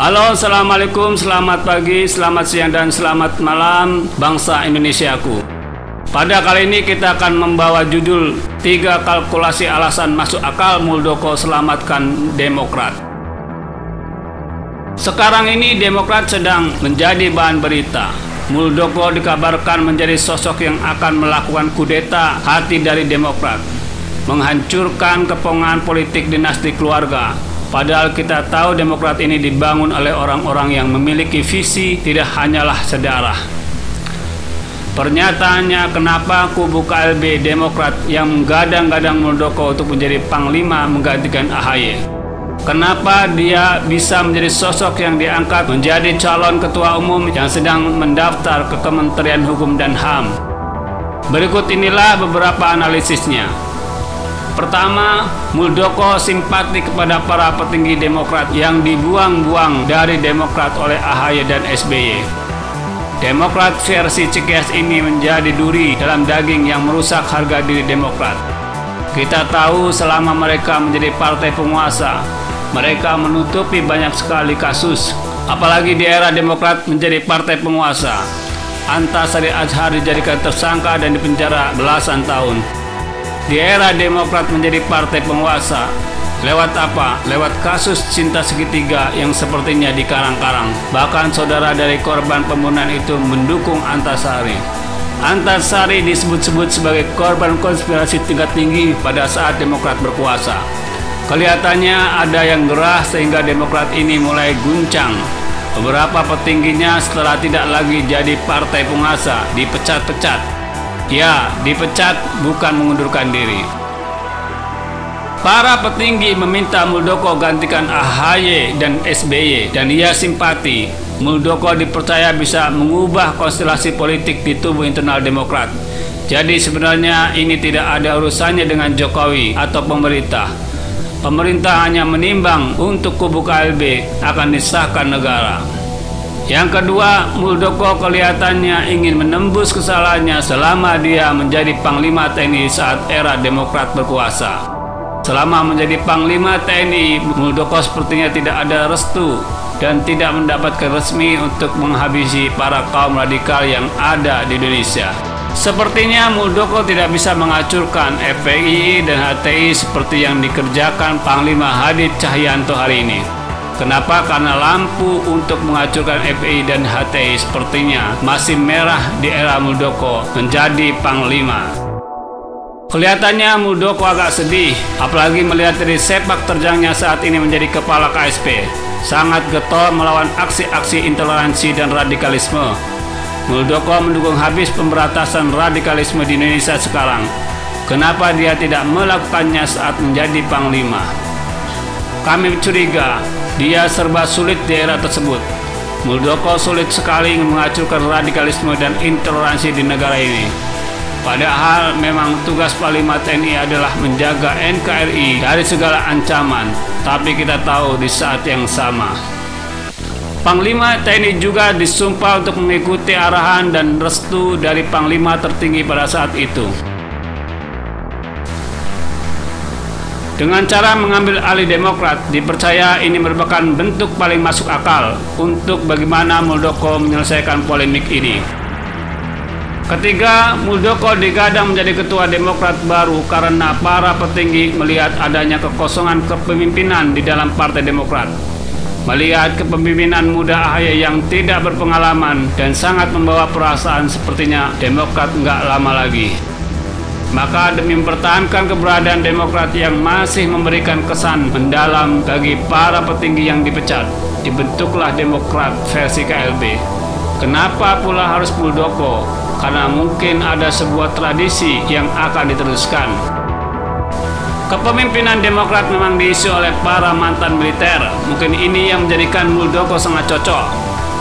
Halo, assalamualaikum, selamat pagi, selamat siang, dan selamat malam bangsa Indonesiaku. Pada kali ini kita akan membawa judul 3 kalkulasi alasan masuk akal Muldoko selamatkan Demokrat. Sekarang ini Demokrat sedang menjadi bahan berita. Muldoko dikabarkan menjadi sosok yang akan melakukan kudeta hati dari Demokrat, menghancurkan kepongan politik dinasti keluarga. Padahal kita tahu Demokrat ini dibangun oleh orang-orang yang memiliki visi, tidak hanyalah sedarah. Pernyataannya, kenapa kubu KLB Demokrat yang menggadang-gadang Muldoko untuk menjadi Panglima menggantikan AHY? Kenapa dia bisa menjadi sosok yang diangkat menjadi calon ketua umum yang sedang mendaftar ke Kementerian Hukum dan HAM? Berikut inilah beberapa analisisnya. Pertama, Muldoko simpati kepada para petinggi Demokrat yang dibuang-buang dari Demokrat oleh AHY dan SBY. Demokrat versi Cikeas ini menjadi duri dalam daging yang merusak harga diri Demokrat. Kita tahu selama mereka menjadi partai penguasa, mereka menutupi banyak sekali kasus. Apalagi di era Demokrat menjadi partai penguasa, Antasari Azhar dijadikan tersangka dan dipenjara belasan tahun. Di era Demokrat menjadi partai penguasa, lewat apa? Lewat kasus cinta segitiga yang sepertinya dikarang-karang. Bahkan saudara dari korban pembunuhan itu mendukung Antasari. Antasari disebut-sebut sebagai korban konspirasi tingkat tinggi pada saat Demokrat berkuasa. Kelihatannya ada yang gerah sehingga Demokrat ini mulai guncang. Beberapa petingginya setelah tidak lagi jadi partai penguasa dipecat-pecat. Ya, dipecat bukan mengundurkan diri. Para petinggi meminta Muldoko gantikan AHY dan SBY dan ia simpati. Muldoko dipercaya bisa mengubah konstelasi politik di tubuh internal Demokrat. Jadi sebenarnya ini tidak ada urusannya dengan Jokowi atau pemerintah. Pemerintah hanya menimbang untuk kubu KLB akan disahkan negara. Yang kedua, Muldoko kelihatannya ingin menembus kesalahannya selama dia menjadi Panglima TNI saat era Demokrat berkuasa. Selama menjadi Panglima TNI, Muldoko sepertinya tidak ada restu dan tidak mendapatkan resmi untuk menghabisi para kaum radikal yang ada di Indonesia. Sepertinya Muldoko tidak bisa menghancurkan FPI dan HTI seperti yang dikerjakan Panglima Hadi Cahyanto hari ini. Kenapa? Karena lampu untuk menghancurkan FPI dan HTI sepertinya masih merah di era Muldoko menjadi Panglima. Kelihatannya Muldoko agak sedih, apalagi melihat dari sepak terjangnya saat ini menjadi kepala KSP. Sangat getol melawan aksi-aksi intoleransi dan radikalisme. Muldoko mendukung habis pemberantasan radikalisme di Indonesia sekarang. Kenapa dia tidak melakukannya saat menjadi Panglima? Kami curiga dia serba sulit di era tersebut. Muldoko sulit sekali menghancurkan radikalisme dan intoleransi di negara ini. Padahal memang tugas Panglima TNI adalah menjaga NKRI dari segala ancaman. Tapi kita tahu di saat yang sama, Panglima TNI juga disumpah untuk mengikuti arahan dan restu dari Panglima tertinggi pada saat itu. Dengan cara mengambil alih Demokrat, dipercaya ini merupakan bentuk paling masuk akal untuk bagaimana Muldoko menyelesaikan polemik ini. Ketiga, Muldoko digadang menjadi ketua Demokrat baru karena para petinggi melihat adanya kekosongan kepemimpinan di dalam Partai Demokrat. Melihat kepemimpinan muda AHY yang tidak berpengalaman dan sangat membawa perasaan, sepertinya Demokrat nggak lama lagi. Maka demi mempertahankan keberadaan Demokrat yang masih memberikan kesan mendalam bagi para petinggi yang dipecat, dibentuklah Demokrat versi KLB. Kenapa pula harus Muldoko? Karena mungkin ada sebuah tradisi yang akan diteruskan. Kepemimpinan Demokrat memang diisi oleh para mantan militer. Mungkin ini yang menjadikan Muldoko sangat cocok.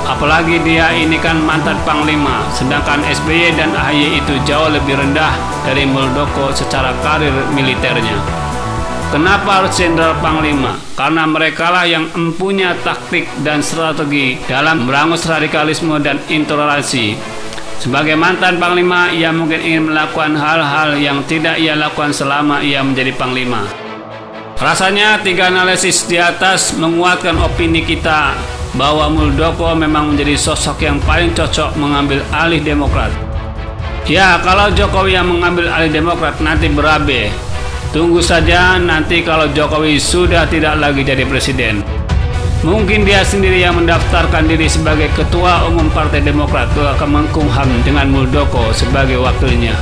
Apalagi dia ini kan mantan Panglima, sedangkan SBY dan AHY itu jauh lebih rendah dari Muldoko secara karir militernya. Kenapa harus Jenderal Panglima? Karena merekalah yang mempunyai taktik dan strategi dalam merangus radikalisme dan intoleransi. Sebagai mantan Panglima, ia mungkin ingin melakukan hal-hal yang tidak ia lakukan selama ia menjadi Panglima. Rasanya 3 analisis di atas menguatkan opini kita bahwa Muldoko memang menjadi sosok yang paling cocok mengambil alih Demokrat. Ya, kalau Jokowi yang mengambil alih Demokrat nanti berabe. Tunggu saja nanti kalau Jokowi sudah tidak lagi jadi presiden. Mungkin dia sendiri yang mendaftarkan diri sebagai Ketua Umum Partai Demokrat ke Kemenkumham dengan Muldoko sebagai wakilnya.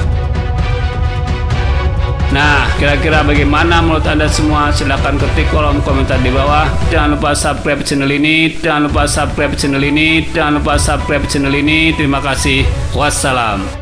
Nah, kira-kira bagaimana menurut Anda semua? Silahkan ketik kolom komentar di bawah. Jangan lupa subscribe channel ini. Jangan lupa subscribe channel ini. Jangan lupa subscribe channel ini. Terima kasih. Wassalam.